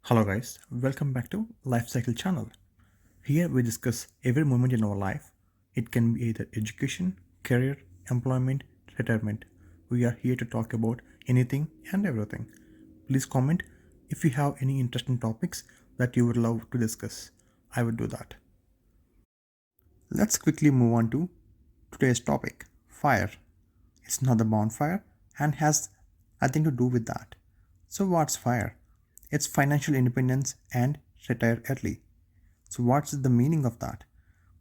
Hello guys, welcome back to Life Cycle channel. Here we discuss every moment in our life. It can be either education, career, employment, retirement. We are here to talk about anything and everything. Please comment if you have any interesting topics that you would love to discuss. I would do that. Let's quickly move on to today's topic, fire. It's not a bonfire and has nothing to do with that. So what's fire? It's financial independence and retire early. So what's the meaning of that?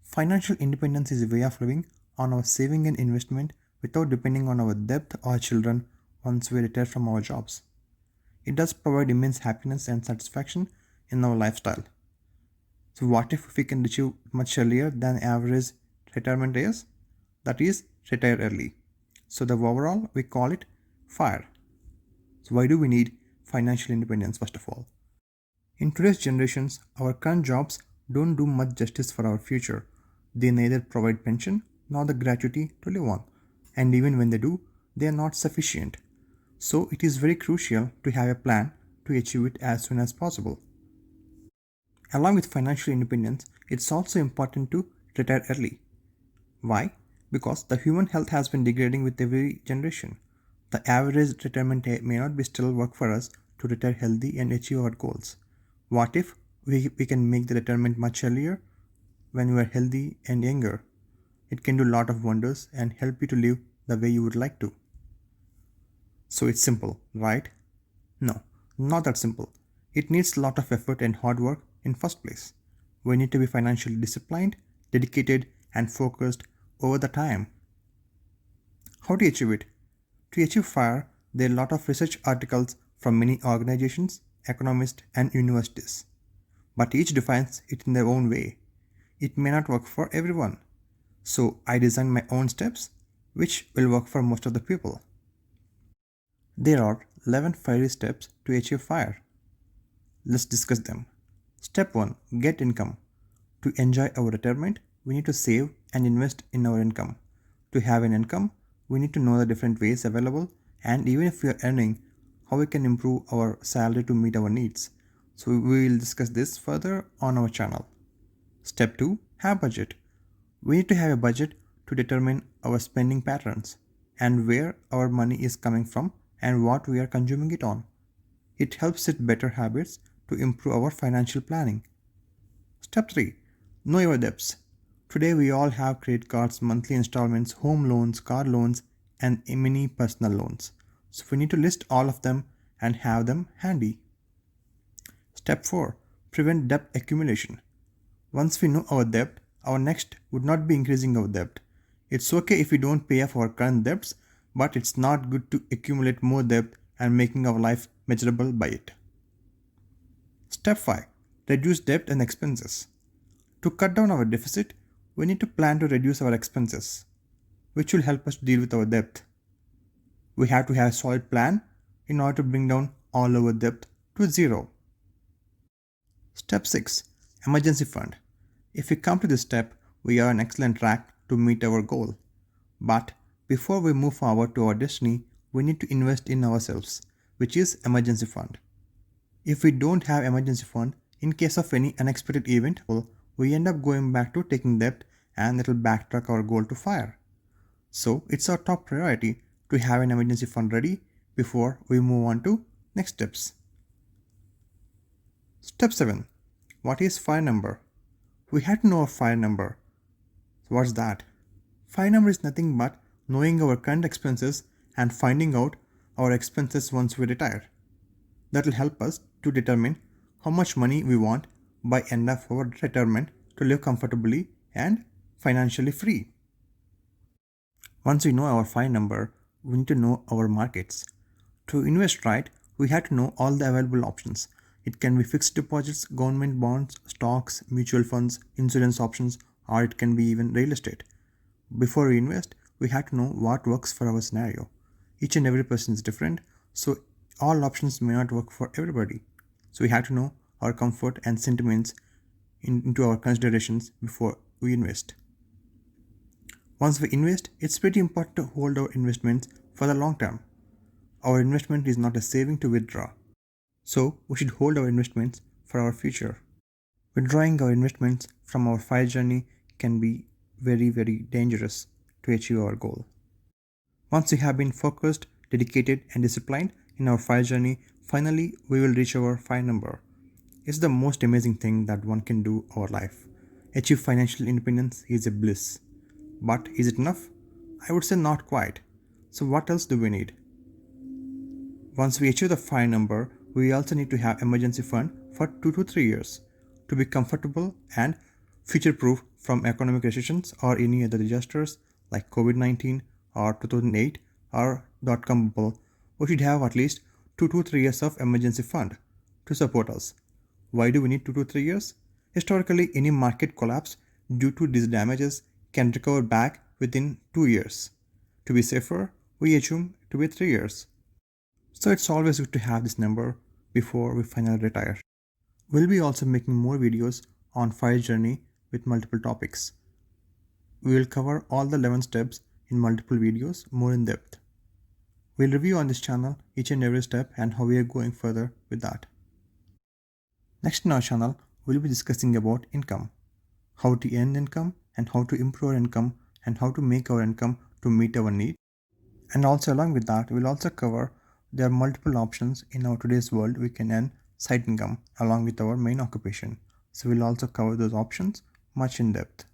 Financial independence is a way of living on our saving and investment without depending on our debt or children once we retire from our jobs. It does provide immense happiness and satisfaction in our lifestyle. So what if we can achieve much earlier than average retirement age? That is retire early. So the overall we call it FIRE. So why do we need financial independence first of all? In today's generations, our current jobs don't do much justice for our future. They neither provide pension nor the gratuity to live on. And even when they do, they are not sufficient. So it is very crucial to have a plan to achieve it as soon as possible. Along with financial independence, it's also important to retire early. Why? Because the human health has been degrading with every generation. The average retirement may not be still work for us to retire healthy and achieve our goals. What if we can make the retirement much earlier when we are healthy and younger? It can do a lot of wonders and help you to live the way you would like to. So it's simple, right? No, not that simple. It needs a lot of effort and hard work in first place. We need to be financially disciplined, dedicated, and focused over the time. How to achieve it? To achieve FIRE, there are a lot of research articles from many organizations, economists, and universities. But each defines it in their own way. It may not work for everyone. So I designed my own steps, which will work for most of the people. There are 11 fiery steps to achieve FIRE. Let's discuss them. Step 1. Get income. To enjoy our retirement, we need to save and invest in our income. To have an income, we need to know the different ways available, and even if we are earning, how we can improve our salary to meet our needs. So we will discuss this further on our channel. Step 2. Have budget. We need to have a budget to determine our spending patterns and where our money is coming from and what we are consuming it on. It helps set better habits to improve our financial planning. Step 3. Know your debts. Today we all have credit cards, monthly installments, home loans, car loans, and many personal loans. So we need to list all of them and have them handy. Step 4. Prevent debt accumulation. Once we know our debt, our next would not be increasing our debt. It's okay if we don't pay off our current debts, but it's not good to accumulate more debt and making our life miserable by it. Step 5. Reduce debt and expenses. To cut down our deficit, we need to plan to reduce our expenses, which will help us deal with our debt. We have to have a solid plan in order to bring down all our debt to zero. Step 6. Emergency fund. If we come to this step, we are on excellent track to meet our goal. But before we move forward to our destiny, we need to invest in ourselves, which is emergency fund. If we don't have emergency fund, in case of any unexpected event, we end up going back to taking debt and it will backtrack our goal to FIRE. So it's our top priority to have an emergency fund ready before we move on to next steps. Step 7. What is FIRE number? We have to know a FIRE number. So what's that? FIRE number is nothing but knowing our current expenses and finding out our expenses once we retire. That will help us to determine how much money we want by end of our retirement to live comfortably and financially free. Once we know our FIRE number, we need to know our markets. To invest right, we have to know all the available options. It can be fixed deposits, government bonds, stocks, mutual funds, insurance options, or it can be even real estate. Before we invest, we have to know what works for our scenario. Each and every person is different, so all options may not work for everybody. So we have to know our comfort and sentiments into our considerations before we invest. Once we invest, it's pretty important to hold our investments for the long term. Our investment is not a saving to withdraw. So we should hold our investments for our future. Withdrawing our investments from our FIRE journey can be very, very dangerous to achieve our goal. Once we have been focused, dedicated, and disciplined in our FIRE journey, finally we will reach our FIRE number. It's the most amazing thing that one can do in our life. Achieve financial independence is a bliss. But is it enough? I would say not quite. So what else do we need? Once we achieve the FIRE number, we also need to have emergency fund for 2 to 3 years to be comfortable and future proof from economic recessions or any other disasters like COVID-19 or 2008 or dot-com bubble. We should have at least 2 to 3 years of emergency fund to support us. Why do we need 2 to 3 years? Historically, any market collapse due to these damages can recover back within 2 years. To be safer, we assume to be 3 years. So it's always good to have this number before we finally retire. We'll be also making more videos on FIRE journey with multiple topics. We will cover all the 11 steps in multiple videos more in depth. We'll review on this channel each and every step and how we are going further with that. Next in our channel, we'll be discussing about income, how to earn income and how to improve our income and how to make our income to meet our need. And also along with that, we'll also cover there are multiple options in our today's world we can earn side income along with our main occupation. So we'll also cover those options much in depth.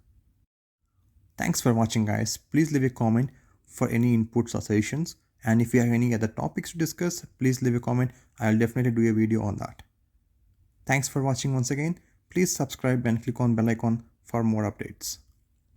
Thanks for watching guys. Please leave a comment for any inputs or suggestions. And if you have any other topics to discuss, please leave a comment. I'll definitely do a video on that. Thanks for watching once again. Please subscribe and click on bell icon for more updates.